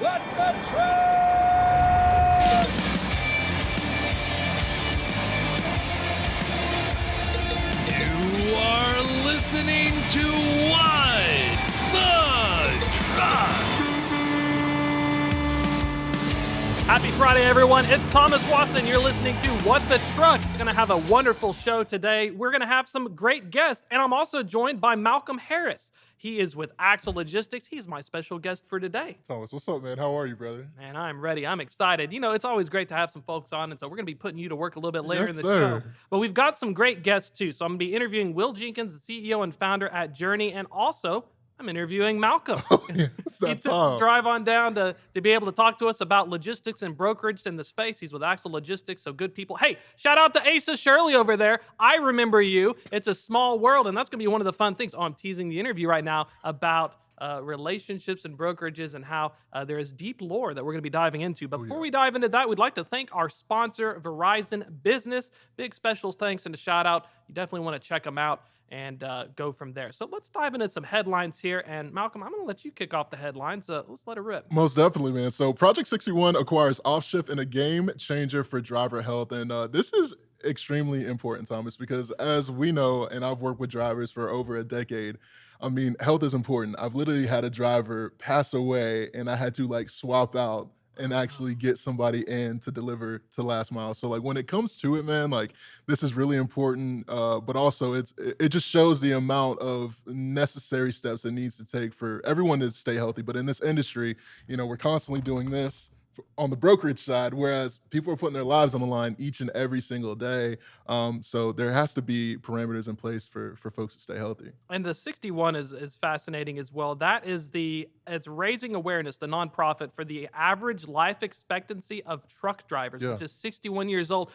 Let the truck! You are listening to What the Truck. Happy Friday, everyone. It's Thomas Watson. You're listening to What the Truck. Gonna have a wonderful show today. We're gonna have some great guests, and I'm also joined by Malcolm Harris. He is with Axle Logistics. He's my special guest for today. Thomas, what's up, man? How are you, brother? Man, I'm ready. I'm excited. You know, it's always great to have some folks on, and so we're going to be putting you to work a little bit later Yes, in the sir. show. But we've got some great guests, too. So I'm going to be interviewing Will Jenkins, the CEO and founder at Journey, and also I'm interviewing Malcolm. Yeah, it's He that took the time. drive on down to be able to talk to us about logistics and brokerage in the space. He's with Axle Logistics, so good people. Hey, shout out to Asa Shirley over there. I remember you. It's a small world, and that's going to be one of the fun things. Oh, I'm teasing the interview right now about relationships and brokerages and how there is deep lore that we're going to be diving into. But before we dive into that, we'd like to thank our sponsor, Verizon Business. Big special thanks and a shout out. You definitely want to check them out and go from there. So let's dive into some headlines here. And Malcolm, I'm going to let you kick off the headlines. Let's let it rip. Most definitely, man. So Project 61 acquires Offshift in a game changer for driver health. And this is extremely important, Thomas, because as we know, and I've worked with drivers for over a decade, I mean, health is important. I've literally had a driver pass away and I had to like swap out and actually get somebody in to deliver to last mile. So like when it comes to it, man, like this is really important. But also it just shows the amount of necessary steps it needs to take for everyone to stay healthy. But in this industry, you know, we're constantly doing this on the brokerage side, whereas people are putting their lives on the line each and every single day. So there has to be parameters in place for folks to stay healthy. And the 61 is fascinating as well. That is it's raising awareness, the nonprofit, for the average life expectancy of truck drivers, which is 61 years old.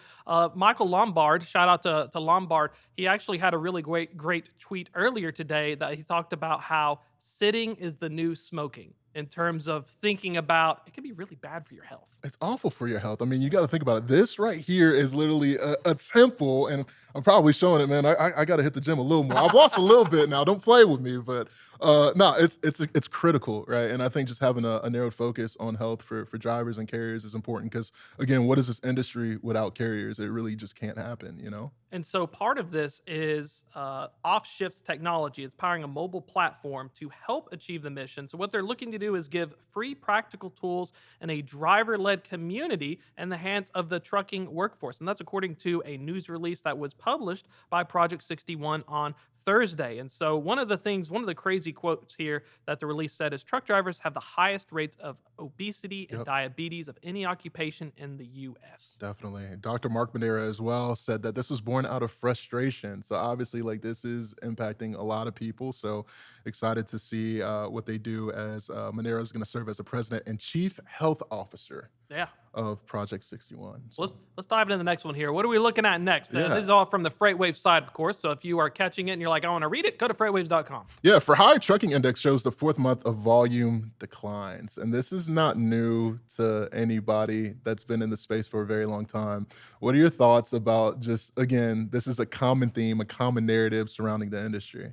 Michael Lombard, shout out to Lombard. He actually had a really great tweet earlier today that he talked about how sitting is the new smoking in terms of thinking about it can be really bad for your health. It's awful for your health. I mean, you got to think about it. This right here is literally a temple, and I'm probably showing it, man. I got to hit the gym a little more. I've lost a little bit now. Don't play with me, but no, it's critical, right? And I think just having a narrowed focus on health for drivers and carriers is important because, again, what is this industry without carriers? It really just can't happen, you know? And so part of this is Offshift's technology. It's powering a mobile platform to help achieve the mission. So what they're looking to do is give free practical tools and a driver-led community in the hands of the trucking workforce. And that's according to a news release that was published by Project 61 on Thursday. And so one of the crazy quotes here that the release said is truck drivers have the highest rates of obesity and diabetes of any occupation in the U.S. Definitely. Dr. Mark Monera as well said that this was born out of frustration. So obviously, like this is impacting a lot of people. So excited to see what they do as Monera is going to serve as the president and chief health officer. Yeah. Of Project 61. So let's dive into the next one here. What are we looking at next? This is all from the FreightWaves side, of course. So if you are catching it and you're like, I want to read it, go to FreightWaves.com. Yeah, for high trucking index shows the fourth month of volume declines. And this is not new to anybody that's been in the space for a very long time. What are your thoughts about just, again, this is a common theme, a common narrative surrounding the industry?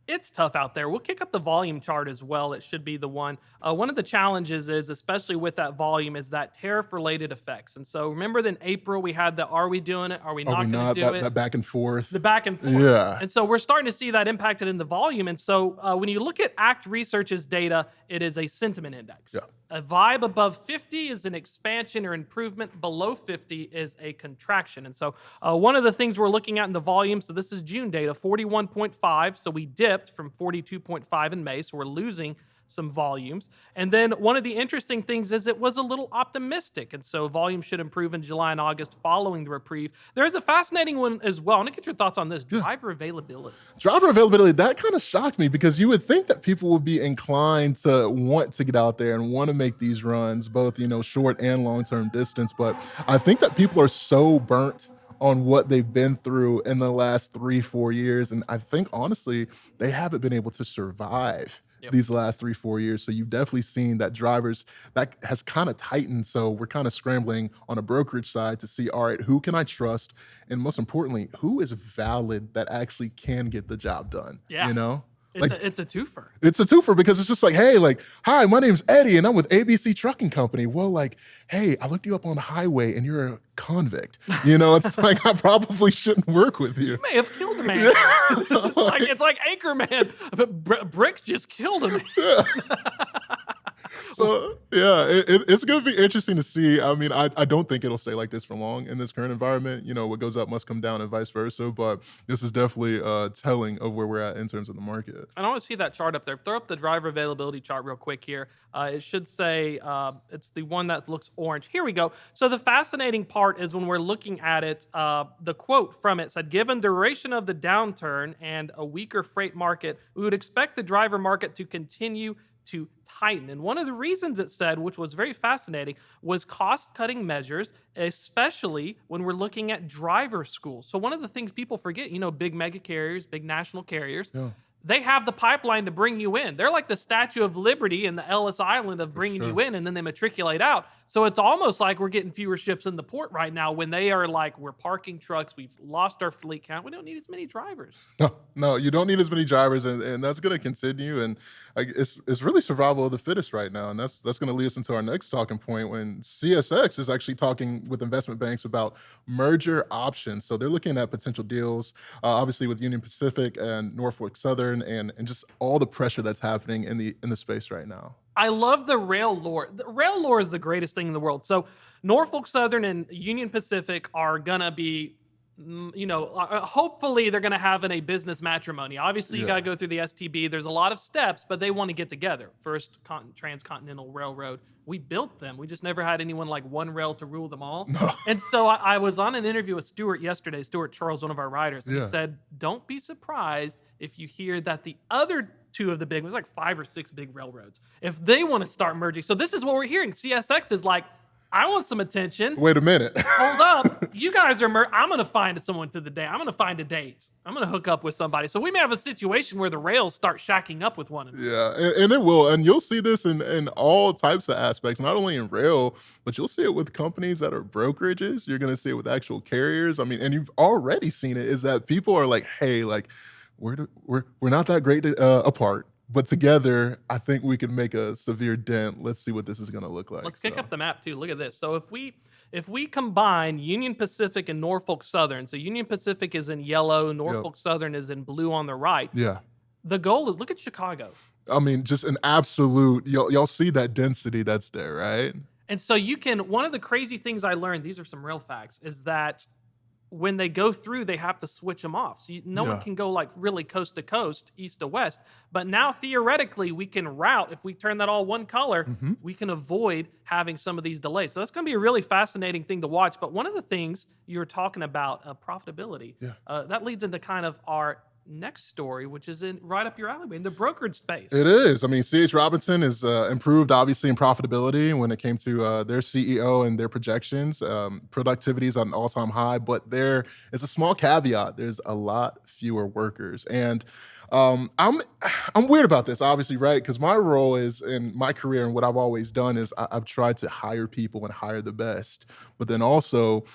It's tough out there. We'll kick up the volume chart as well. It should be the one. One of the challenges is, especially with that volume, is that tariff-related effects. And so remember that in April, we had the, are we doing it? Are we not going to do it? That back and forth. The back and forth. Yeah. And so we're starting to see that impacted in the volume. And so when you look at ACT Research's data, it is a sentiment index. Yeah. A vibe above 50 is an expansion or improvement. Below 50 is a contraction. And so one of the things we're looking at in the volume, so this is June data, 41.5. So we dipped from 42.5 in May. So we're losing some volumes. And then one of the interesting things is it was a little optimistic. And so volume should improve in July and August following the reprieve. There's a fascinating one as well. I want to get your thoughts on this. Driver availability. Driver availability, that kind of shocked me because you would think that people would be inclined to want to get out there and want to make these runs, both, you know, short and long-term distance. But I think that people are so burnt on what they've been through in the last 3-4 years. And I think, honestly, they haven't been able to survive these last 3-4 years. So you've definitely seen that drivers, that has kind of tightened. So we're kind of scrambling on a brokerage side to see, all right, who can I trust? And most importantly, who is valid that actually can get the job done? Yeah. You know? Like, It's a twofer. it's a twofer because it's just like, hey, like, hi, my name's Eddie and I'm with ABC Trucking Company. Well, like, hey, I looked you up on the highway and you're a convict. You know, it's like I probably shouldn't work with you. You may have killed a man. It's like Anchorman, but Bricks just killed a man. Yeah. So yeah, it's going to be interesting to see. I mean, I don't think it'll stay like this for long in this current environment. You know, what goes up must come down, and vice versa. But this is definitely telling of where we're at in terms of the market. I want to see that chart up there. Throw up the driver availability chart real quick here. It should say it's the one that looks orange. Here we go. So the fascinating part is when we're looking at it, the quote from it said, given duration of the downturn and a weaker freight market, we would expect the driver market to continue to tighten. And one of the reasons it said, which was very fascinating, was cost-cutting measures, especially when we're looking at driver schools. So one of the things people forget, big mega carriers, big national carriers, Yeah, they have the pipeline to bring you in. They're like the Statue of Liberty and the Ellis Island of for bringing you sure. in, and then they matriculate out. So it's almost like we're getting fewer ships in the port right now when they are like, we're parking trucks, we've lost our fleet count, we don't need as many drivers. No, no, you don't need as many drivers, and that's going to continue. And it's really survival of the fittest right now, and that's going to lead us into our next talking point when CSX is actually talking with investment banks about merger options. So they're looking at potential deals, obviously with Union Pacific and Norfolk Southern, and just all the pressure that's happening in the space right now. I love the rail lore. The rail lore is the greatest thing in the world. So Norfolk Southern and Union Pacific are gonna be, hopefully they're gonna have a business matrimony. Obviously, you Yeah. gotta go through the STB. There's a lot of steps, but they want to get together. First transcontinental railroad. We built them. We just never had anyone like one rail to rule them all. No. And so I was on an interview with Stuart yesterday, Stuart Charles, one of our writers, and he Yeah. said, don't be surprised if you hear that the other two of the big, it was like 5 or 6 big railroads, if they want to start merging. So this is what we're hearing. CSX is like, I want some attention. Wait a minute. Hold up. You guys are I'm going to find someone to the day. I'm going to find a date. I'm going to hook up with somebody. So we may have a situation where the rails start shacking up with one another. Yeah, and it will. And you'll see this in all types of aspects, not only in rail, but you'll see it with companies that are brokerages. You're going to see it with actual carriers. I mean, and you've already seen it, is that people are like, hey, like, we're not that great apart. But together, I think we can make a severe dent. Let's see what this is going to look like. Let's kick up the map too. Look at this. So if we combine Union Pacific and Norfolk Southern, so Union Pacific is in yellow, Norfolk Southern is in blue on the right. Yeah. The goal is, look at Chicago. I mean, just an absolute, y'all see that density that's there, right? And so one of the crazy things I learned, these are some real facts, is that when they go through, they have to switch them off. So no one Yeah. can go like really coast to coast, east to west. But now theoretically, we can route, if we turn that all one color, Mhm. we can avoid having some of these delays. So that's going to be a really fascinating thing to watch. But one of the things you were talking about, profitability, Yeah. that leads into kind of our next story, which is right up your alleyway in the brokerage space. It is. I mean, C.H. Robinson is improved, obviously, in profitability when it came to their CEO and their projections. Productivity is at an all-time high, but there is a small caveat. There's a lot fewer workers. And I'm weird about this, obviously, right? Because my role is in my career and what I've always done is I've tried to hire people and hire the best. But then also,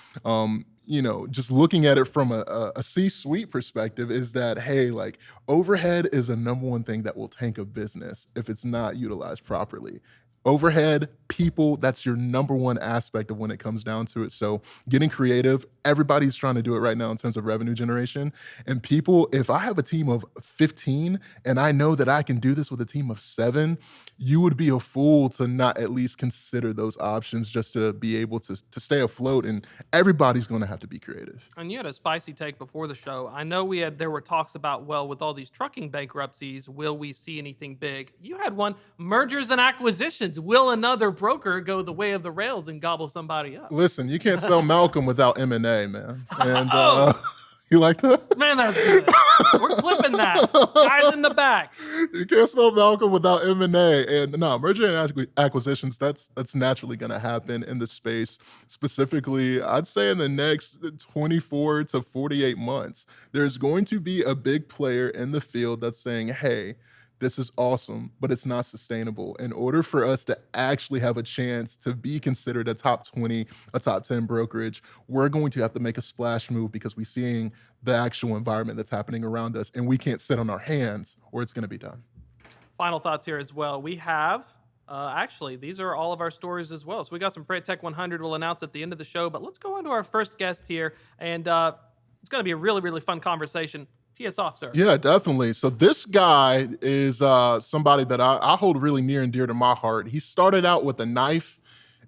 just looking at it from a C-suite perspective is that, hey, like overhead is a number one thing that will tank a business if it's not utilized properly. Overhead, people, that's your number one aspect of when it comes down to it. So getting creative, everybody's trying to do it right now in terms of revenue generation. And people, if I have a team of 15 and I know that I can do this with a team of 7, you would be a fool to not at least consider those options just to be able to stay afloat. And everybody's going to have to be creative. And you had a spicy take before the show. I know there were talks about, well, with all these trucking bankruptcies, will we see anything big? You had one, mergers and acquisitions. Will another broker go the way of the rails and gobble somebody up? Listen, you can't spell Malcolm without M&A, man. And Oh. you like that? Man, that's good. We're clipping that. Guys in the back. You can't spell Malcolm without M&A. And no, merger and acquisitions, that's naturally going to happen in the space. Specifically, I'd say in the next 24 to 48 months, there's going to be a big player in the field that's saying, hey, this is awesome, but it's not sustainable. In order for us to actually have a chance to be considered a top 20, a top 10 brokerage, we're going to have to make a splash move because we're seeing the actual environment that's happening around us, and we can't sit on our hands or it's going to be done. Final thoughts here as well. We have actually these are all of our stories as well. So we got some Freight Tech 100 we'll announce at the end of the show. But let's go on to our first guest here, and it's going to be a really really fun conversation. Tee us off, sir. Yeah, definitely. So this guy is somebody that I hold really near and dear to my heart. He started out with a knife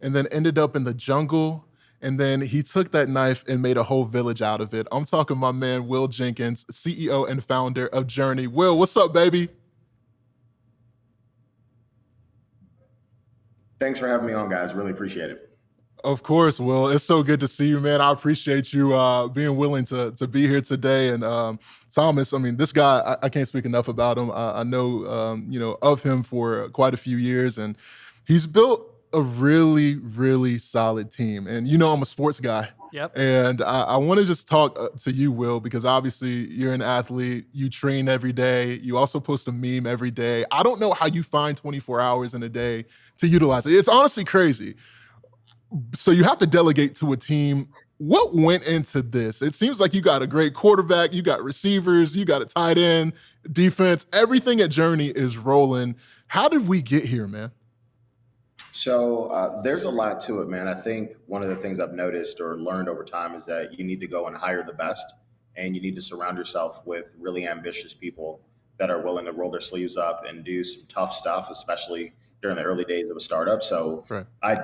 and then ended up in the jungle. And then he took that knife and made a whole village out of it. I'm talking my man, Will Jenkins, CEO and founder of Journey. Will, what's up, baby? Thanks for having me on, guys. Really appreciate it. Of course, Will. It's so good to see you, man. I appreciate you being willing to be here today. And Thomas, I mean, this guy, I can't speak enough about him. I know, of him for quite a few years, and he's built a really, really solid team. And I'm a sports guy. Yep. And I want to just talk to you, Will, because obviously you're an athlete. You train every day. You also post a meme every day. I don't know how you find 24 hours in a day to utilize it. It's honestly crazy. So you have to delegate to a team. What went into this? It seems like you got a great quarterback, you got receivers, you got a tight end, defense. Everything at Journey is rolling. How did we get here, man? So there's a lot to it, man. I think one of the things I've noticed or learned over time is that you need to go and hire the best, and you need to surround yourself with really ambitious people that are willing to roll their sleeves up and do some tough stuff, especially during the early days of a startup. So Right. I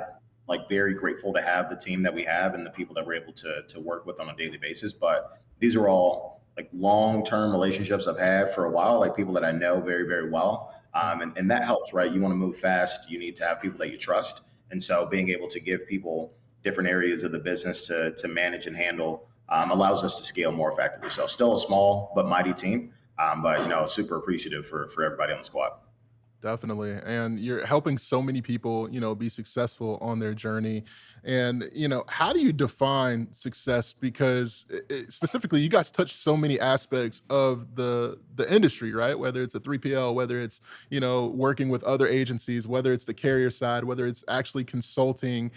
like very grateful to have the team that we have and the people that we're able to work with on a daily basis. But these are all like long-term relationships I've had for a while, like people that I know very, very well. And that helps, right? You want to move fast. You need to have people that you trust. And so being able to give people different areas of the business to manage and handle allows us to scale more effectively. So still a small but mighty team, but super appreciative for everybody on the squad. Definitely. And you're helping so many people, be successful on their journey. And, how do you define success? Because specifically, you guys touch so many aspects of the industry, right? Whether it's a 3PL, whether it's, working with other agencies, whether it's the carrier side, whether it's actually consulting,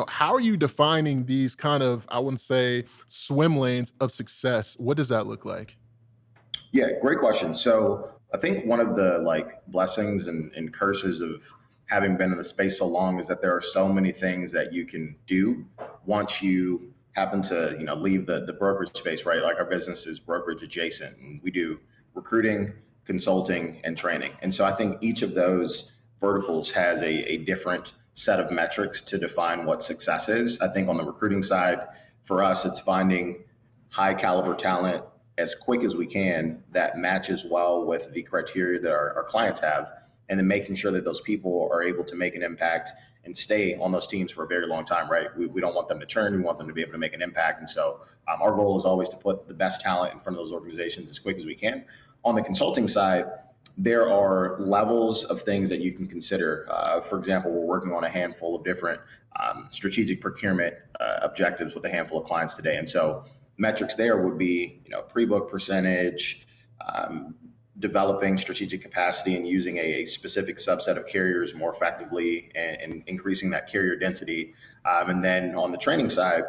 how are you defining these kind of, I wouldn't say swim lanes of success? What does that look like? Yeah, great question. So I think one of the like blessings and curses of having been in the space so long is that there are so many things that you can do once you happen to leave the brokerage space, right? Like our business is brokerage adjacent, and we do recruiting, consulting, and training. And so I think each of those verticals has a different set of metrics to define what success is. I think on the recruiting side, for us, it's finding high caliber talent as quick as we can that matches well with the criteria that our clients have, and then making sure that those people are able to make an impact and stay on those teams for a very long time, right? We don't want them to churn. We want them to be able to make an impact. And so our goal is always to put the best talent in front of those organizations as quick as we can. On the consulting side, there are levels of things that you can consider. For example, we're working on a handful of different strategic procurement objectives with a handful of clients today. And so metrics there would be, pre-book percentage, developing strategic capacity and using a specific subset of carriers more effectively and increasing that carrier density. And then on the training side,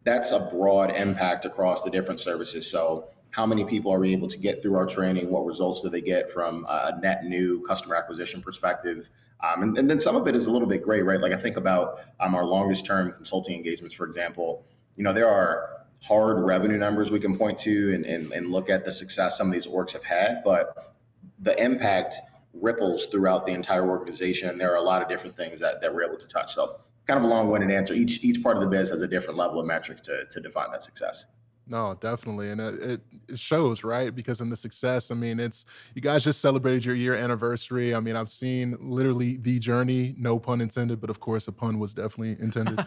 that's a broad impact across the different services. So how many people are we able to get through our training? What results do they get from a net new customer acquisition perspective? And then some of it is a little bit gray, right? Like I think about our longest term consulting engagements, for example, there are hard revenue numbers we can point to and look at the success some of these orgs have had, but the impact ripples throughout the entire organization. There are a lot of different things that we're able to touch. So kind of a long-winded answer. Each part of the biz has a different level of metrics to define that success. No, definitely. And it shows, right? Because in the success, I mean, it's you guys just celebrated your year anniversary. I mean, I've seen literally the journey, no pun intended, but of course a pun was definitely intended.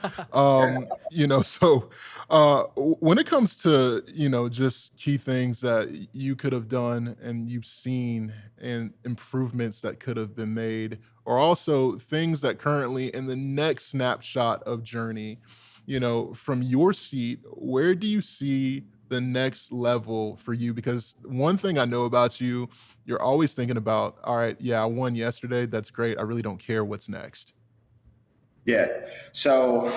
So when it comes to, just key things that you could have done and you've seen and improvements that could have been made, or also things that currently in the next snapshot of journey, from your seat, where do you see the next level for you? Because one thing I know about you, you're always thinking about, all right, yeah, I won yesterday. That's great. I really don't care what's next. Yeah. So,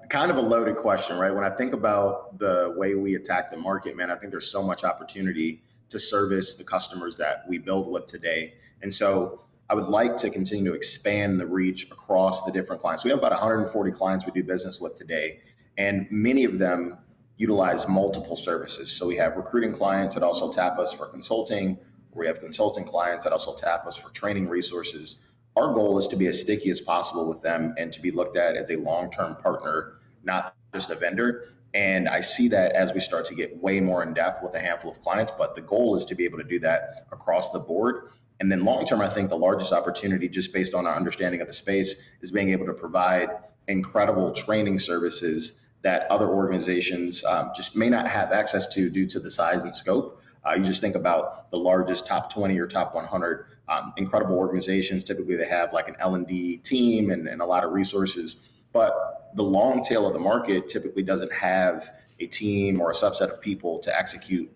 kind of a loaded question, right? When I think about the way we attack the market, man, I think there's so much opportunity to service the customers that we build with today. And so, I would like to continue to expand the reach across the different clients. We have about 140 clients we do business with today, and many of them utilize multiple services. So, we have recruiting clients that also tap us for consulting. We have consulting clients that also tap us for training resources. Our goal is to be as sticky as possible with them and to be looked at as a long-term partner, not just a vendor. And I see that as we start to get way more in depth with a handful of clients, but the goal is to be able to do that across the board. And then long term, I think the largest opportunity, just based on our understanding of the space, is being able to provide incredible training services that other organizations just may not have access to due to the size and scope. You just think about the largest top 20 or top 100 incredible organizations. Typically, they have like an L&D team and a lot of resources. But the long tail of the market typically doesn't have a team or a subset of people to execute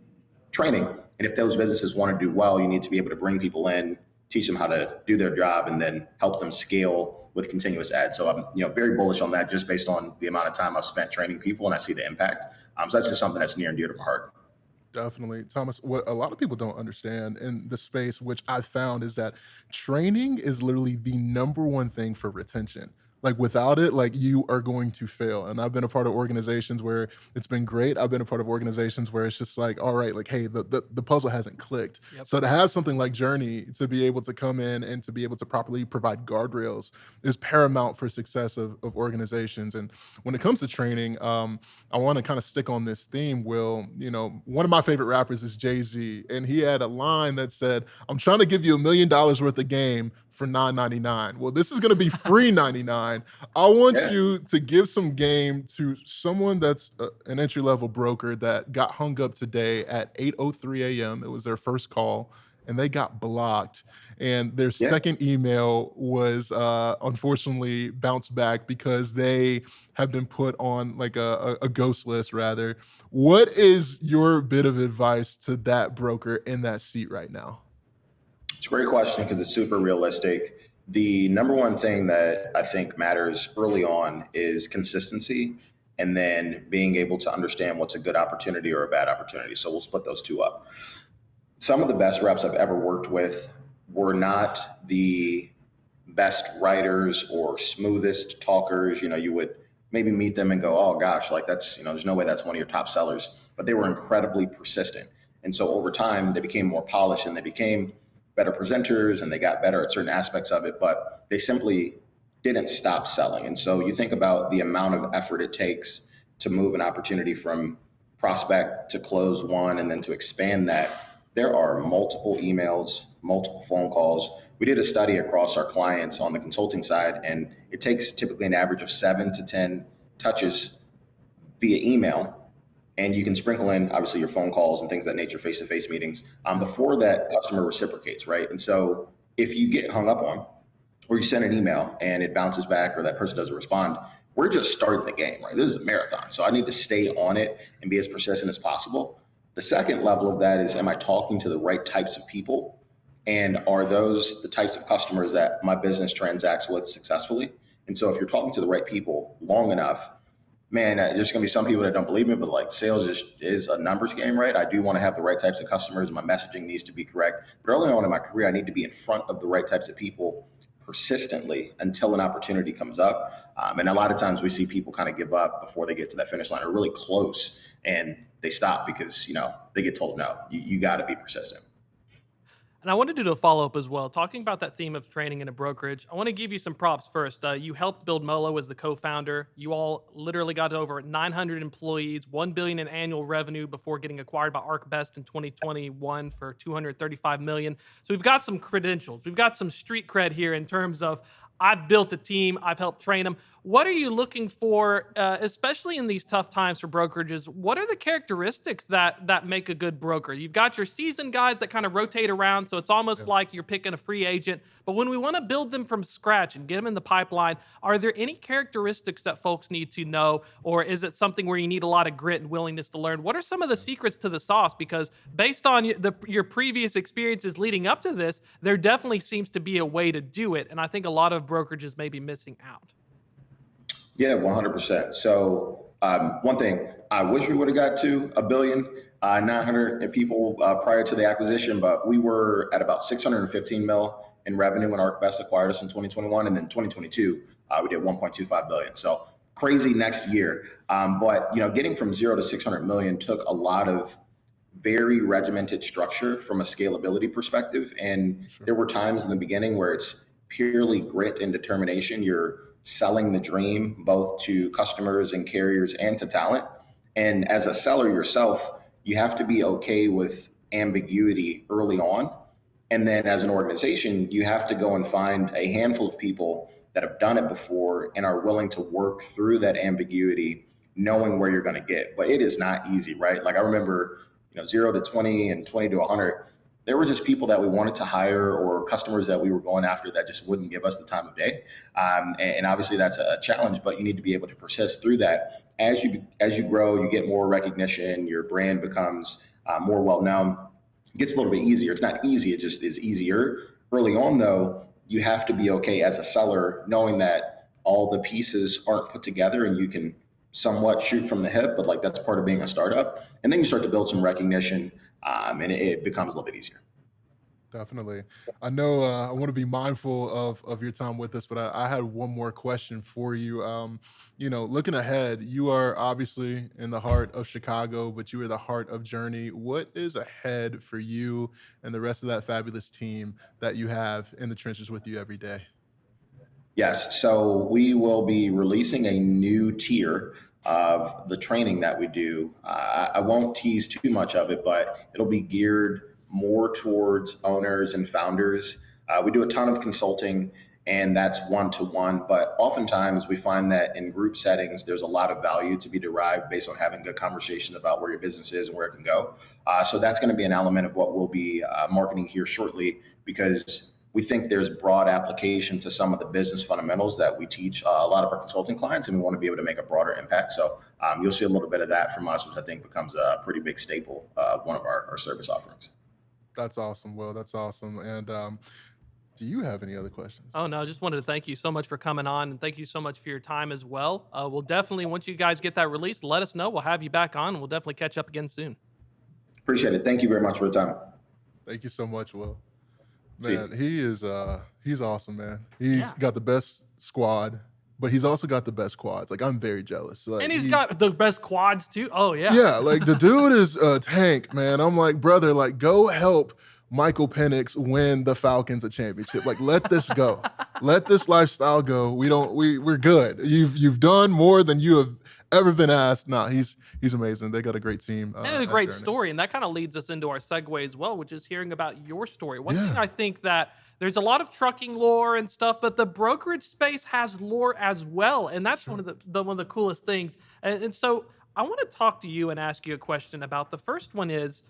training. And if those businesses want to do well, you need to be able to bring people in, teach them how to do their job, and then help them scale with continuous ads. So I'm very bullish on that just based on the amount of time I've spent training people and I see the impact. So that's just something that's near and dear to my heart. Definitely. Thomas, what a lot of people don't understand in the space, which I found, is that training is literally the number one thing for retention. Like without it, like you are going to fail. And I've been a part of organizations where it's been great. I've been a part of organizations where it's just like, all right, like, hey, the puzzle hasn't clicked. Yep. So to have something like Journey to be able to come in and to be able to properly provide guardrails is paramount for success of organizations. And when it comes to training, I want to kind of stick on this theme. Will, one of my favorite rappers is Jay-Z, and he had a line that said, "I'm trying to give you $1 million worth of game for 9.99." Well, this is going to be free 99. I want Yeah. you to give some game to someone that's an entry level broker that got hung up today at 8:03 a.m. It was their first call, and they got blocked. And their Yeah. second email was unfortunately bounced back because they have been put on like a ghost list, rather. What is your bit of advice to that broker in that seat right now? It's a great question because it's super realistic. The number one thing that I think matters early on is consistency and then being able to understand what's a good opportunity or a bad opportunity. So we'll split those two up. Some of the best reps I've ever worked with were not the best writers or smoothest talkers. You would maybe meet them and go, oh gosh, like that's, there's no way that's one of your top sellers. But they were incredibly persistent. And so over time, they became more polished and they became better presenters and they got better at certain aspects of it, but they simply didn't stop selling. And so you think about the amount of effort it takes to move an opportunity from prospect to close one and then to expand that. There are multiple emails, multiple phone calls. We did a study across our clients on the consulting side, and it takes typically an average of 7 to 10 touches via email. And you can sprinkle in obviously your phone calls and things of that nature, face-to-face meetings, before that customer reciprocates, right? And so if you get hung up on, or you send an email and it bounces back or that person doesn't respond, we're just starting the game, right? This is a marathon. So I need to stay on it and be as persistent as possible. The second level of that is, am I talking to the right types of people? And are those the types of customers that my business transacts with successfully? And so if you're talking to the right people long enough, man, there's going to be some people that don't believe me, but like sales is a numbers game, right? I do want to have the right types of customers. My messaging needs to be correct. But early on in my career, I need to be in front of the right types of people persistently until an opportunity comes up. And a lot of times we see people kind of give up before they get to that finish line or really close and they stop because, they get told no, you got to be persistent. And I wanted to do a follow up as well, talking about that theme of training in a brokerage. I want to give you some props first. You helped build Molo as the co-founder. You all literally got to over 900 employees, 1 billion in annual revenue before getting acquired by ArcBest in 2021 for 235 million. So we've got some credentials. We've got some street cred here in terms of I've built a team, I've helped train them. what are you looking for, especially in these tough times for brokerages? What are the characteristics that make a good broker? You've got your seasoned guys that kind of rotate around, so it's almost Yeah. like you're picking a free agent. But when we want to build them from scratch and get them in the pipeline, are there any characteristics that folks need to know, or is it something where you need a lot of grit and willingness to learn? What are some of the secrets to the sauce? Because based on your previous experiences leading up to this, there definitely seems to be a way to do it, and I think a lot of brokerages may be missing out. Yeah, 100%. So one thing, I wish we would have got to a billion, 900 people prior to the acquisition, but we were at about 615 mil in revenue when ArcBest acquired us in 2021, and then 2022 we did 1.25 billion. So crazy next year. But getting from 0 to 600 million took a lot of very regimented structure from a scalability perspective. And Sure. there were times in the beginning where it's purely grit and determination. You're selling the dream both to customers and carriers and to talent. And as a seller yourself, you have to be okay with ambiguity early on. And then as an organization, you have to go and find a handful of people that have done it before and are willing to work through that ambiguity, knowing where you're going to get. But it is not easy, right? Like I remember, 0 to 20 and 20 to 100, there were just people that we wanted to hire or customers that we were going after that just wouldn't give us the time of day. And obviously that's a challenge, but you need to be able to persist through that. As you grow, you get more recognition, your brand becomes more well known. It gets a little bit easier. It's not easy, it just is easier. Early on though, you have to be okay as a seller, knowing that all the pieces aren't put together and you can somewhat shoot from the hip, but like that's part of being a startup. And then you start to build some recognition, and it becomes a little bit easier. Definitely. I know I want to be mindful of your time with us, but I had one more question for you. Looking ahead, you are obviously in the heart of Chicago, but you are the heart of Journey. What is ahead for you and the rest of that fabulous team that you have in the trenches with you every day? Yes. So we will be releasing a new tier of the training that we do. I won't tease too much of it, but it'll be geared more towards owners and founders. We do a ton of consulting, and that's one to one. But oftentimes we find that in group settings, there's a lot of value to be derived based on having good conversations about where your business is and where it can go. So that's going to be an element of what we'll be marketing here shortly, because we think there's broad application to some of the business fundamentals that we teach a lot of our consulting clients, and we want to be able to make a broader impact. So you'll see a little bit of that from us, which I think becomes a pretty big staple of one of our service offerings. That's awesome, Will. That's awesome. And do you have any other questions? Oh, no, just wanted to thank you so much for coming on, and thank you so much for your time as well. We'll definitely, once you guys get that released, let us know. We'll have you back on, and we'll definitely catch up again soon. Appreciate it. Thank you very much for the time. Thank you so much, Will. See you. Man, he's awesome, man. He's Yeah. got the best squad, but he's also got the best quads. Like I'm very jealous. Like And he's got the best quads, too. Oh, yeah. yeah, like the dude is a tank, man. I'm like, brother, like go help Michael Penix win the Falcons a championship. Like let this go. Let this lifestyle go. We're good. You've done more than you have ever been asked. Nah, he's amazing. They got a great team. And a at great Journey. story. And that kind of leads us into our segue as well, which is hearing about your story. One Yeah. thing I think that there's a lot of trucking lore and stuff, but the brokerage space has lore as well. And that's Sure. one of the coolest things. And so I want to talk to you and ask you a question about the first one is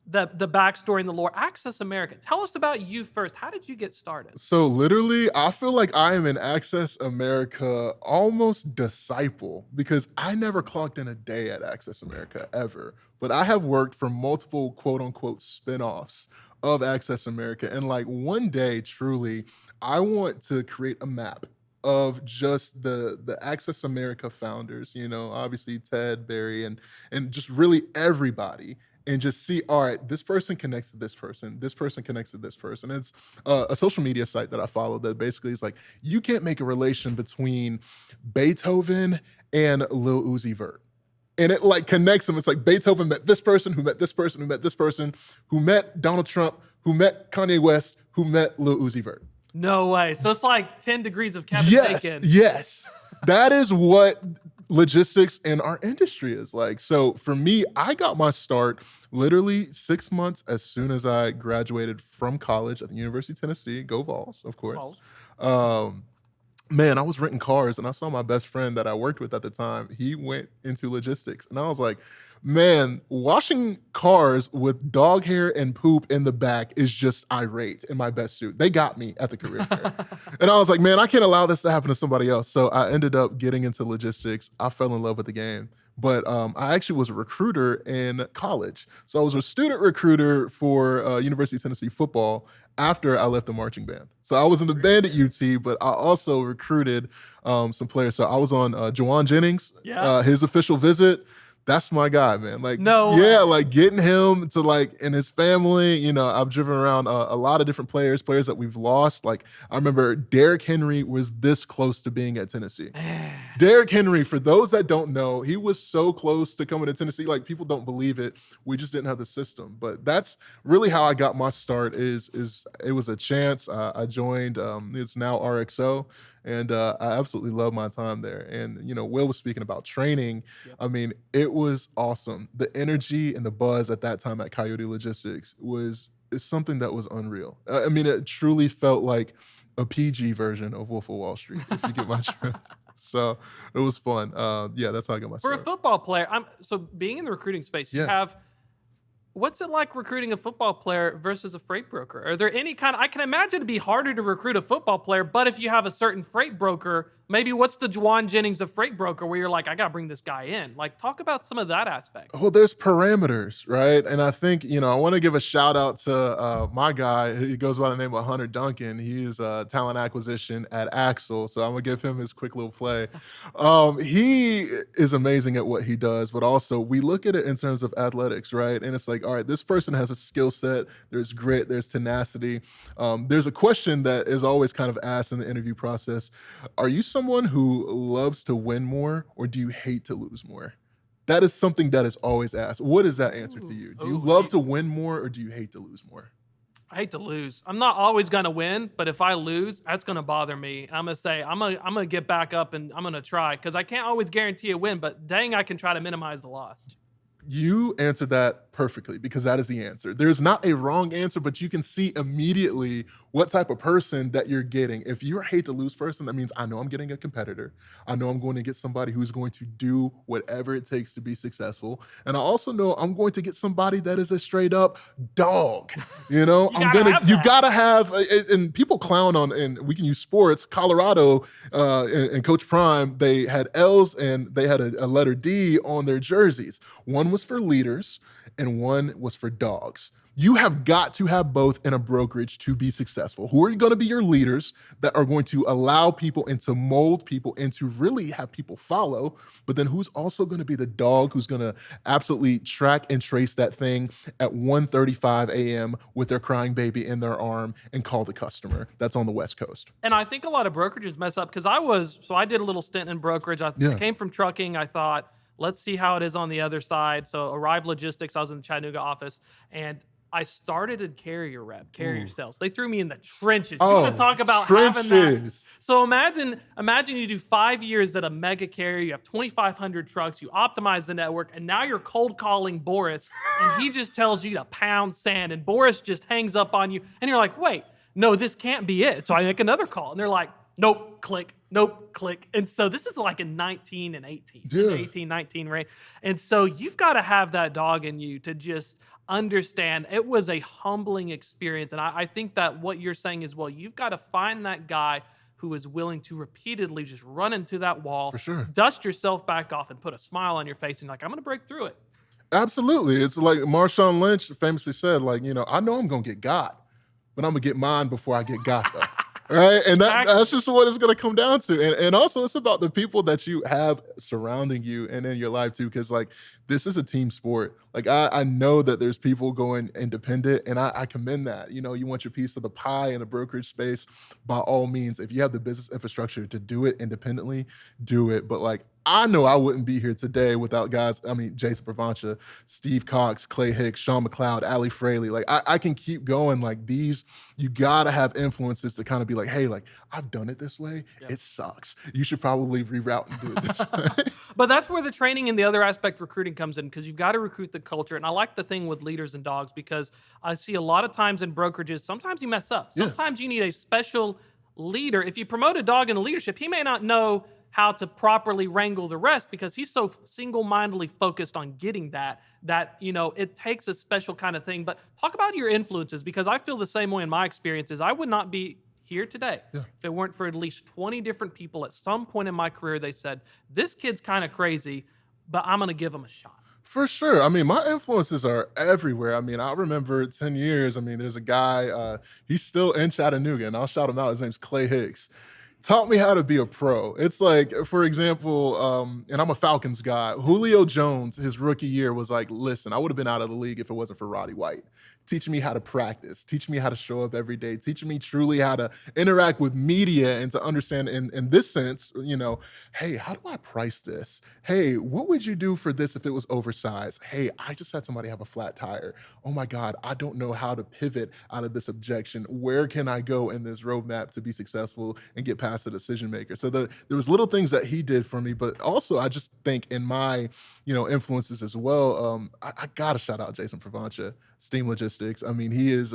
the backstory and the lore. Access America. Tell us about you first. How did you get started? So literally, I feel like I am an Access America almost disciple because I never clocked in a day at Access America ever. But I have worked for multiple quote unquote spinoffs of Access America. And like one day, truly, I want to create a map of just the Access America founders, obviously Ted, Barry, and just really everybody, and just see, all right, this person connects to this person connects to this person. It's a social media site that I follow that basically is like, you can't make a relation between Beethoven and Lil Uzi Vert. And it like connects them. It's like Beethoven met this person, who met this person, who met this person, who met Donald Trump, who met Kanye West, who met Lil Uzi Vert. No way. So it's like 10 degrees of Kevin Yes, Bacon. yes. That is what logistics in our industry is like. So for me, I got my start literally 6 months as soon as I graduated from college at the University of Tennessee. Go Vols, of course. Vols. man, I was renting cars and I saw my best friend that I worked with at the time. He went into logistics. And I was like, man, washing cars with dog hair and poop in the back is just irate in my best suit. They got me at the career fair. And I was like, man, I can't allow this to happen to somebody else. So I ended up getting into logistics. I fell in love with the game. But I actually was a recruiter in college. So I was a student recruiter for University of Tennessee football after I left the marching band. So I was in the band at UT, but I also recruited some players. So I was on Jawan Jennings, Yeah. his official visit. That's my guy, man. Like, No yeah, way. like getting him to like, and his family, you know, I've driven around a lot of different players that we've lost. Like, I remember Derrick Henry was this close to being at Tennessee. Derrick Henry, for those that don't know, he was so close to coming to Tennessee. Like, people don't believe it. We just didn't have the system. But that's really how I got my start. Is it was a chance. I joined. It's now RXO, and I absolutely love my time there. And you know, Will was speaking about training. Yep. I mean, it was awesome. The energy and the buzz at that time at Coyote Logistics is something that was unreal. I mean, it truly felt like a PG version of Wolf of Wall Street, if you get my drift. So it was fun. Yeah, that's how I got my For a start. football player, so being in the recruiting space, you Yeah. have what's it like recruiting a football player versus a freight broker? Are there any kind I can imagine it'd be harder to recruit a football player, but if you have a certain freight broker, maybe what's the Juwan Jennings of freight broker where you're like, I got to bring this guy in? Like, talk about some of that aspect. Well, there's parameters, right? And I think, you know, I want to give a shout out to my guy. He goes by the name of Hunter Duncan. He is talent acquisition at Axel. So I'm going to give him his quick little play. He is amazing at what he does, but also we look at it in terms of athletics, right? And it's like, all right, this person has a skill set. There's grit, there's tenacity. There's a question that is always kind of asked in the interview process. Are you someone who loves to win more, or do you hate to lose more? That is something that is always asked. What is that answer to you? Do you love to win more, or do you hate to lose more? I hate to lose. I'm not always going to win, but if I lose, that's going to bother me. I'm going to say, I'm going to get back up and I'm going to try because I can't always guarantee a win, but dang, I can try to minimize the loss. You answered that perfectly because that is the answer. There's not a wrong answer, but you can see immediately what type of person that you're getting. If you're a hate to lose person, that means I know I'm getting a competitor. I know I'm going to get somebody who's going to do whatever it takes to be successful. And I also know I'm going to get somebody that is a straight up dog. You know, you gotta have, and people clown on, and we can use sports. Colorado and Coach Prime, they had L's and they had a letter D on their jerseys. One was for leaders and one was for dogs. You have got to have both in a brokerage to be successful. Who are going to be your leaders that are going to allow people and to mold people and to really have people follow? But then who's also going to be the dog who's going to absolutely track and trace that thing at 1:35 a.m. with their crying baby in their arm and call the customer? That's on the West Coast. And I think a lot of brokerages mess up because I did a little stint in brokerage. I came from trucking. I thought, let's see how it is on the other side. So Arrive Logistics, I was in the Chattanooga office, and I started in carrier sales. They threw me in the trenches. You want to talk about having that? So imagine you do 5 years at a mega carrier. You have 2,500 trucks. You optimize the network, and now you're cold calling Boris, and he just tells you to pound sand, and Boris just hangs up on you, and you're like, wait, no, this can't be it. So I make another call, and they're like, nope, click. Nope, click. And so this is like in 19 and 18, 18, 19, right? And so you've got to have that dog in you to just understand. It was a humbling experience. And I think that what you're saying is, well, you've got to find that guy who is willing to repeatedly just run into that wall, For sure. dust yourself back off and put a smile on your face and like, I'm going to break through it. Absolutely. It's like Marshawn Lynch famously said, like, you know, I know I'm going to get got, but I'm going to get mine before I get got though. Right. And that's just what it's going to come down to. And also it's about the people that you have surrounding you and in your life too. Cause like this is a team sport. Like I know that there's people going independent and I commend that. You know, you want your piece of the pie in the brokerage space, by all means. If you have the business infrastructure to do it independently, do it. But like I know I wouldn't be here today without guys. I mean, Jason Pravancha, Steve Cox, Clay Hicks, Sean McLeod, Ali Fraley. Like I can keep going. Like these, you gotta have influences to kind of be like, hey, like I've done it this way. Yep. It sucks. You should probably reroute and do it this way. But that's where the training and the other aspect recruiting comes in, because you've got to recruit the culture. And I like the thing with leaders and dogs because I see a lot of times in brokerages, sometimes you mess up. Sometimes you need a special leader, if you promote a dog into leadership, he may not know how to properly wrangle the rest because he's so single-mindedly focused on getting that it takes a special kind of thing. But talk about your influences, because I feel the same way in my experiences. I would not be here today Yeah. if it weren't for at least 20 different people at some point in my career. They said, this kid's kind of crazy, but I'm going to give him a shot. For sure. I mean, my influences are everywhere. I mean, I remember 10 years. I mean, there's a guy, he's still in Chattanooga, and I'll shout him out. His name's Clay Hicks. Taught me how to be a pro. It's like, for example, and I'm a Falcons guy. Julio Jones, his rookie year, was like, listen, I would have been out of the league if it wasn't for Roddy White. Teaching me how to practice, teaching me how to show up every day, teaching me truly how to interact with media and to understand in this sense, hey, how do I price this? Hey, what would you do for this if it was oversized? Hey, I just had somebody have a flat tire. Oh my God, I don't know how to pivot out of this objection. Where can I go in this roadmap to be successful and get past the decision maker? So there was little things that he did for me, but also I just think in my, influences as well, I gotta shout out Jason Pravancha, Steam Logistics. I mean, he is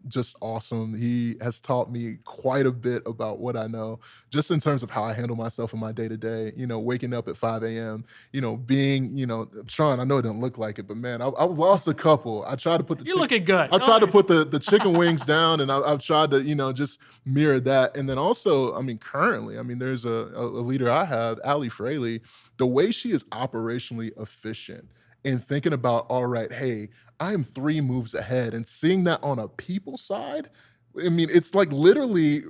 just awesome. He has taught me quite a bit about what I know, just in terms of how I handle myself in my day to day, waking up at 5 a.m., being, Sean, I know it didn't look like it, but man, I've lost a couple. I tried to put the You're looking good. I tried to put the chicken wings down, and I've tried to, just mirror that. And then also, I mean, currently, I mean, there's a leader I have, Ali Fraley, the way she is operationally efficient and thinking about, all right, hey, I am 3 moves ahead, and seeing that on a people side, I mean, it's like literally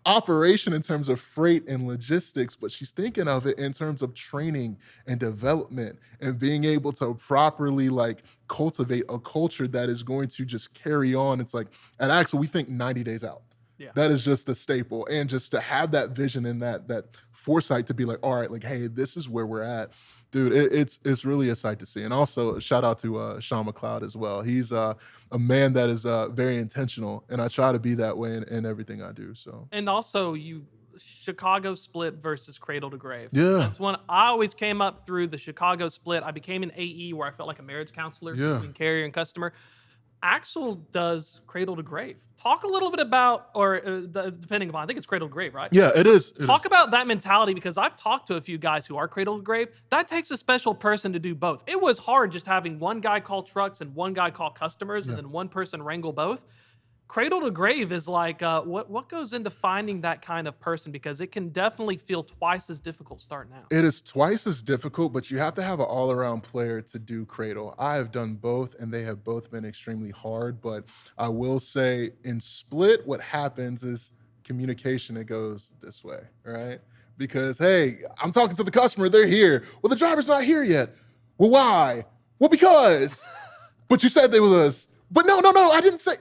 operation in terms of freight and logistics, but she's thinking of it in terms of training and development and being able to properly like cultivate a culture that is going to just carry on. It's like at Axel, we think 90 days out. Yeah. That is just the staple. And just to have that vision and that foresight to be like, all right, like, hey, this is where we're at. Dude, it's really a sight to see. And also shout out to Sean McLeod as well. He's a man that is very intentional, and I try to be that way in everything I do. So, And also, Chicago split versus Cradle to Grave. Yeah. That's when I always came up through the Chicago split. I became an AE where I felt like a marriage counselor Yeah. between carrier and customer. Axel does Cradle to Grave. Talk a little bit about, or depending upon, I think it's Cradle to Grave, right? yeah, it is. Talk about that mentality, because I've talked to a few guys who are Cradle to Grave. That takes a special person to do both. It was hard just having one guy call trucks and one guy call customers, and then one person wrangle both. Cradle to Grave is like, what goes into finding that kind of person? Because it can definitely feel twice as difficult starting out. It is twice as difficult, but you have to have an all-around player to do Cradle. I have done both, and they have both been extremely hard. But I will say in split, what happens is communication. It goes this way, right? Because, hey, I'm talking to the customer. They're here. Well, the driver's not here yet. Well, why? Well, because. But you said they was. But no, I didn't say.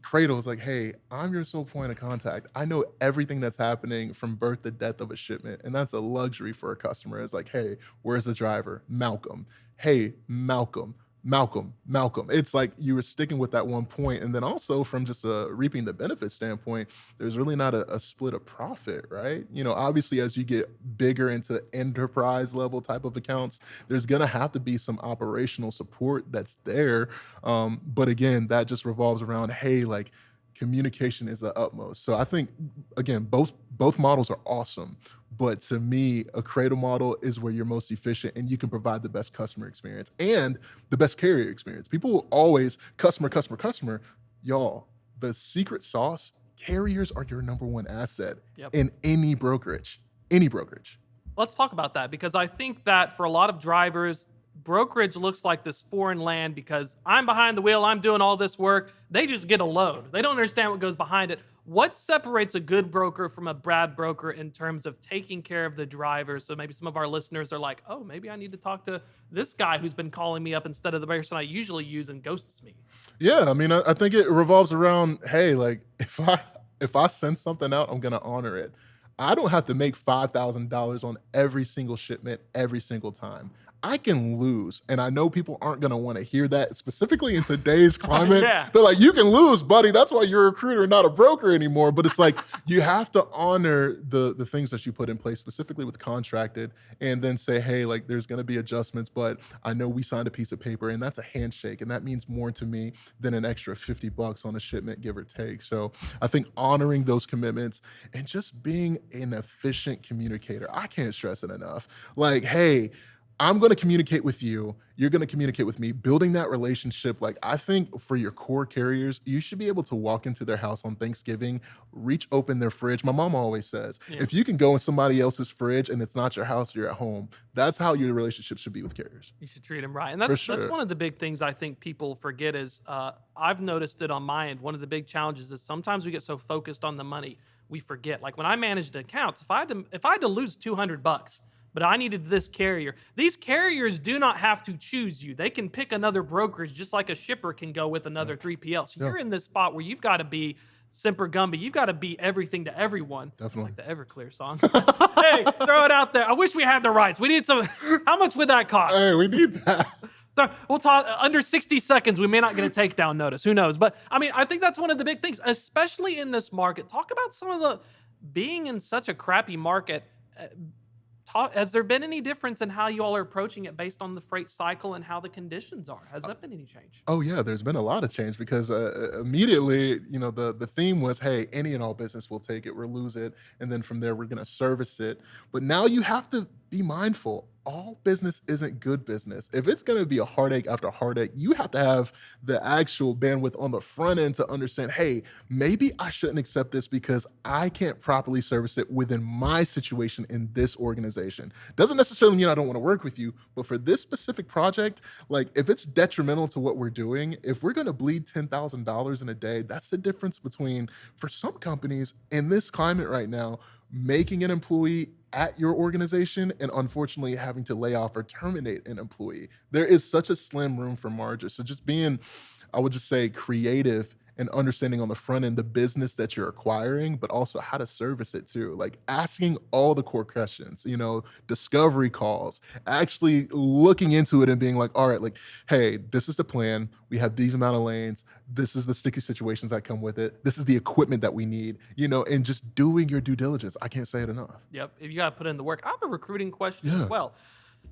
Cradle is like, hey, I'm your sole point of contact. I know everything that's happening from birth to death of a shipment, and that's a luxury for a customer. It's like, hey, where's the driver? Malcolm. Hey, Malcolm. It's like you were sticking with that one point. And then also from just a reaping the benefit standpoint, there's really not a split of profit, right? Obviously, as you get bigger into enterprise level type of accounts, there's going to have to be some operational support that's there. But again, that just revolves around, hey, like communication is the utmost. So I think, again, both models are awesome. But to me, a Cradle model is where you're most efficient and you can provide the best customer experience and the best carrier experience. People will always customer. Y'all, the secret sauce, carriers are your number one asset in any brokerage. Let's talk about that, because I think that for a lot of drivers, brokerage looks like this foreign land because I'm behind the wheel, I'm doing all this work. They just get a load. They don't understand what goes behind it. What separates a good broker from a bad broker in terms of taking care of the driver? So maybe some of our listeners are like, oh, maybe I need to talk to this guy who's been calling me up instead of the person I usually use and ghosts me. Yeah, I mean, I think it revolves around, hey, like if I send something out, I'm gonna honor it. I don't have to make $5,000 on every single shipment every single time. I can lose. And I know people aren't going to want to hear that, specifically in today's climate. Yeah. They're like, you can lose, buddy. That's why you're a recruiter, not a broker anymore. But it's like, you have to honor the things that you put in place, specifically with contracted, and then say, hey, like there's going to be adjustments, but I know we signed a piece of paper and that's a handshake. And that means more to me than an extra $50 on a shipment, give or take. So I think honoring those commitments and just being an efficient communicator. I can't stress it enough. Like, hey, I'm going to communicate with you. You're going to communicate with me, building that relationship. Like, I think for your core carriers, you should be able to walk into their house on Thanksgiving, reach open their fridge. My mom always says, Yeah. if you can go in somebody else's fridge and it's not your house, you're at home. That's how your relationship should be with carriers. You should treat them right. And For that's sure. one of the big things I think people forget is I've noticed it on my end. One of the big challenges is sometimes we get so focused on the money, we forget. Like when I managed accounts, if I had to lose $200, but I needed this carrier. These carriers do not have to choose you. They can pick another brokerage just like a shipper can go with another 3PL. So Yeah. you're in this spot where you've got to be Semper Gumby. You've got to be everything to everyone. Definitely. It's like the Everclear song. Hey, throw it out there. I wish we had the rights. We need some. How much would that cost? Hey, we need that. So we'll talk under 60 seconds. We may not get a takedown notice. Who knows? But I mean, I think that's one of the big things, especially in this market. Talk about some of the being in such a crappy market. Has there been any difference in how you all are approaching it based on the freight cycle and how the conditions are? Has that been any change? Oh yeah, there's been a lot of change because immediately, the theme was, hey, any and all business will take it, we'll lose it, and then from there we're gonna service it. But now you have to be mindful. All business isn't good business. If it's going to be a heartache after heartache, you have to have the actual bandwidth on the front end to understand, hey, maybe I shouldn't accept this because I can't properly service it within my situation in this organization. Doesn't necessarily mean I don't want to work with you, but for this specific project, like if it's detrimental to what we're doing, if we're going to bleed $10,000 in a day, that's the difference between, for some companies in this climate right now, making an employee at your organization and unfortunately having to lay off or terminate an employee. There is such a slim room for margin. So just being, I would just say, creative and understanding on the front end the business that you're acquiring, but also how to service it too. Like asking all the core questions, discovery calls, actually looking into it and being like, all right, like, hey, this is the plan. We have these amount of lanes. This is the sticky situations that come with it. This is the equipment that we need, and just doing your due diligence. I can't say it enough. Yep. If you got to put in the work. I have a recruiting question Yeah. as well.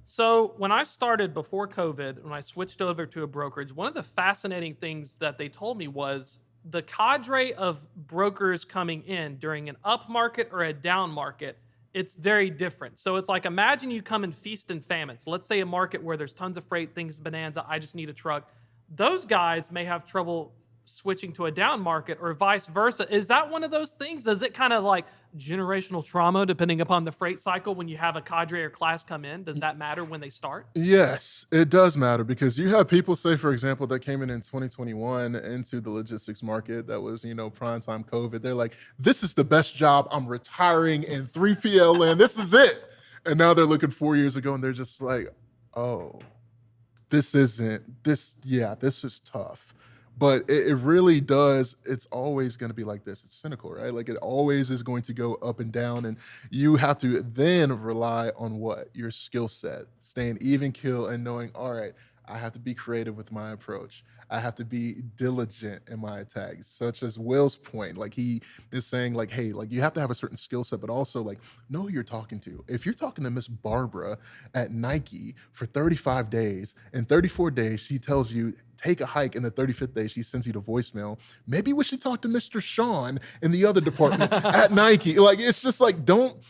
So when I started before COVID, when I switched over to a brokerage, one of the fascinating things that they told me was the cadre of brokers coming in during an up market or a down market, it's very different. So it's like, imagine you come in feast and famine. So let's say a market where there's tons of freight, things bonanza, I just need a truck. Those guys may have trouble switching to a down market or vice versa. Is that one of those things? Does it kind of like generational trauma depending upon the freight cycle when you have a cadre or class come in? Does that matter when they start? Yes, it does matter because you have people, say, for example, that came in 2021 into the logistics market that was, prime time COVID. They're like, this is the best job. I'm retiring in 3PL land. This is it. And now they're looking 4 years ago and they're just like, oh, this is tough. But it really does. It's always going to be like this. It's cynical, right? Like it always is going to go up and down. And you have to then rely on what? Your skill set, staying even keel and knowing, all right, I have to be creative with my approach. I have to be diligent in my attacks, such as Will's point. Like he is saying, like, hey, like you have to have a certain skill set, but also like know who you're talking to. If you're talking to Miss Barbara at Nike for 35 days, in 34 days, she tells you, take a hike, in the 35th day, she sends you the voicemail. Maybe we should talk to Mr. Sean in the other department at Nike. Like, it's just like, don't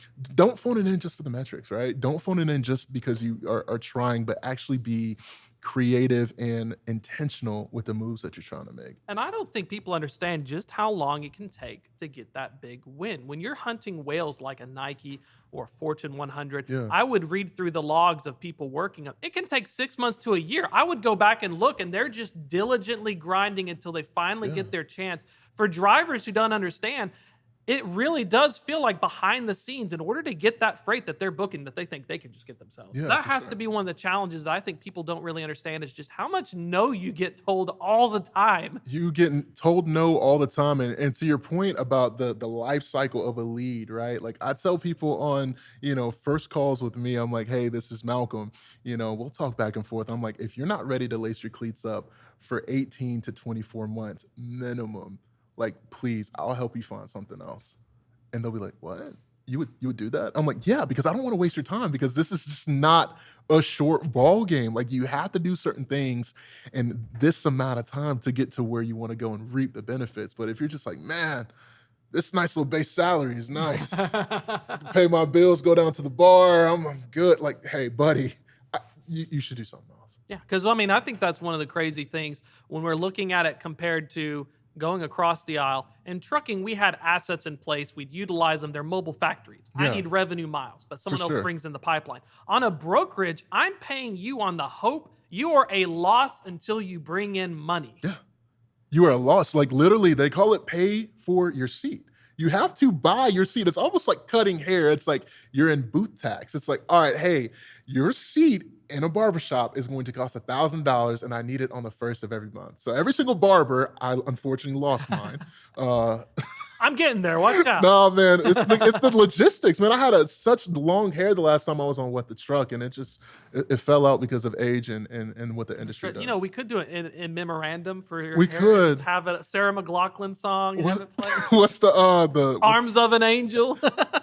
phone it in just for the metrics, right? Don't phone it in just because you are trying, but actually be creative and intentional with the moves that you're trying to make. And I don't think people understand just how long it can take to get that big win. When you're hunting whales like a Nike or Fortune 100, Yeah. I would read through the logs of people working. It can take 6 months to a year. I would go back and look, and they're just diligently grinding until they finally Yeah. get their chance. For drivers who don't understand, It really does feel like behind the scenes, in order to get that freight that they're booking that they think they can just get themselves. Yeah, That for has sure. to be one of the challenges that I think people don't really understand, is just how much no you get told all the time. You getting told no all the time, and to your point about the life cycle of a lead, right? Like I tell people on, first calls with me, I'm like, hey, this is Malcolm. We'll talk back and forth. I'm like, if you're not ready to lace your cleats up for 18 to 24 months minimum, like please, I'll help you find something else. And they'll be like, what? You would do that? I'm like, yeah, because I don't want to waste your time, because this is just not a short ball game. Like you have to do certain things in this amount of time to get to where you want to go and reap the benefits. But if you're just like, man, this nice little base salary is nice. Pay my bills, go down to the bar, I'm good. Like, hey, buddy, you should do something else. Yeah, because I think that's one of the crazy things when we're looking at it compared to going across the aisle. In trucking, we had assets in place. We'd utilize them. They're mobile factories. I Yeah. need revenue miles, but someone else sure. brings in the pipeline. On a brokerage, I'm paying you on the hope you are a loss until you bring in money. Yeah. You are a loss. Like literally, they call it pay for your seat. You have to buy your seat. It's almost like cutting hair. It's like you're in booth tax. It's like, all right, hey, your seat in a barbershop is going to cost $1,000 and I need it on the first of every month. So every single barber, I unfortunately lost mine. I'm getting there. Watch out. No, man, it's the logistics, man. I had such long hair the last time I was on What the Truck, and it fell out because of age and what the industry does. We could do it in memorandum for your We hair. could. Just have a Sarah McLachlan song and have it play. What's the Arms of an Angel.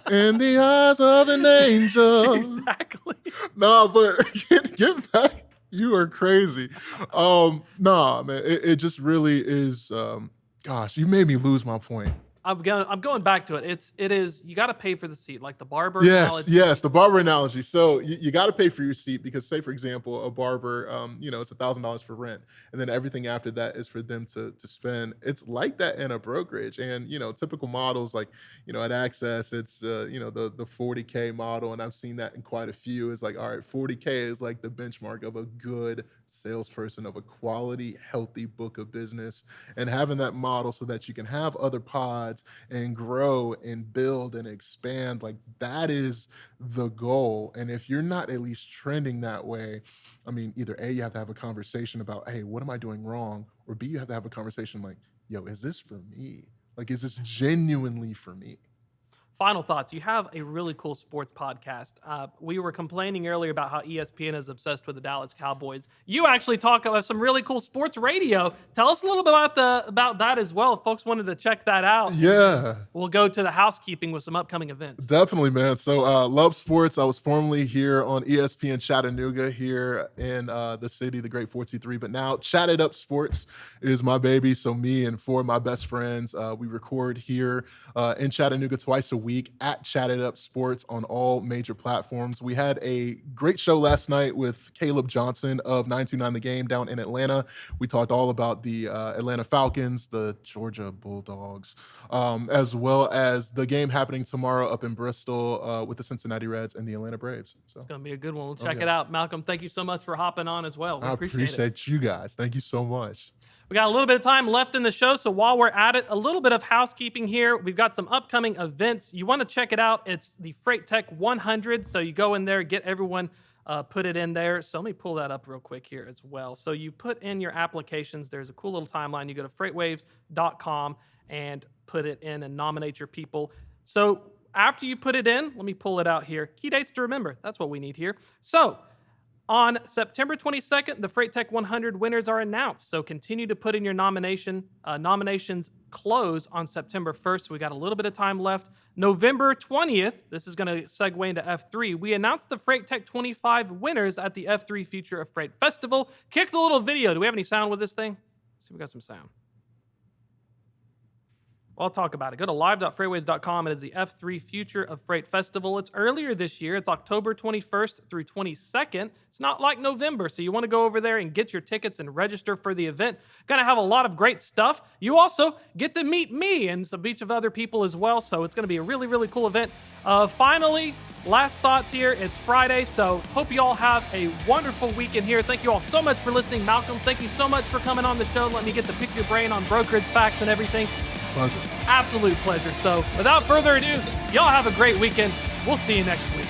in the eyes of an angel? Exactly. No, but get back. You are crazy. Nah, man, it just really is. Gosh, you made me lose my point. I'm going back to it. It is you got to pay for the seat, like the barber. Yes, analogy. yes, the barber analogy. So you got to pay for your seat because, say, for example, a barber, it's $1,000 for rent, and then everything after that is for them to spend. It's like that in a brokerage, and typical models like at Access, it's the 40K model, and I've seen that in quite a few. It's like, all right, 40K is like the benchmark of a good salesperson, of a quality, healthy book of business, and having that model so that you can have other pods and grow and build and expand, like that is the goal. And if you're not at least trending that way, I mean, either A, you have to have a conversation about, hey, what am I doing wrong? Or B, you have to have a conversation like, yo, is this for me? Like, is this genuinely for me? Final thoughts. You have a really cool sports podcast. We were complaining earlier about how ESPN is obsessed with the Dallas Cowboys. You actually talk about some really cool sports radio. Tell us a little bit about that as well. If folks wanted to check that out. Yeah. We'll go to the housekeeping with some upcoming events. Definitely, man. So, love sports. I was formerly here on ESPN Chattanooga here in the city, the great 423. But now, Chatted Up Sports is my baby. So, me and four of my best friends, we record here in Chattanooga twice a week at Chatted Up Sports on all major platforms. We had a great show last night with Caleb Johnson of 929 The Game down in Atlanta. We talked all about the Atlanta Falcons, the Georgia Bulldogs, as well as the game happening tomorrow up in Bristol with the Cincinnati Reds and the Atlanta Braves. So It's going to be a good one. We'll check it out. Malcolm, thank you so much for hopping on as well. We I appreciate it. appreciate you guys. Thank you so much. We got a little bit of time left in the show, so while we're at it, a little bit of housekeeping here. We've got some upcoming events. You want to check it out. It's the Freight Tech 100, so you go in there, get everyone, put it in there. So let me pull that up real quick here as well. So you put in your applications. There's a cool little timeline. You go to freightwaves.com and put it in and nominate your people. So after you put it in, let me pull it out here. Key dates to remember. That's what we need here. So on September 22nd, the Freight Tech 100 winners are announced. So continue to put in your nomination. Nominations close on September 1st. We got a little bit of time left. November 20th, this is going to segue into F3. We announced the Freight Tech 25 winners at the F3 Future of Freight Festival. Kick the little video. Do we have any sound with this thing? Let's see if we got some sound. I'll talk about it. Go to live.freightwaves.com. It is the F3 Future of Freight Festival. It's earlier this year. It's October 21st through 22nd. It's not like November, so you want to go over there and get your tickets and register for the event. Going to have a lot of great stuff. You also get to meet me and some bunch of other people as well, so it's going to be a really, really cool event. Finally, last thoughts here. It's Friday, so hope you all have a wonderful weekend here. Thank you all so much for listening. Malcolm, thank you so much for coming on the show. Let me get to pick your brain on brokerage facts and everything. Pleasure. Absolute pleasure. So without further ado, y'all have a great weekend. We'll see you next week.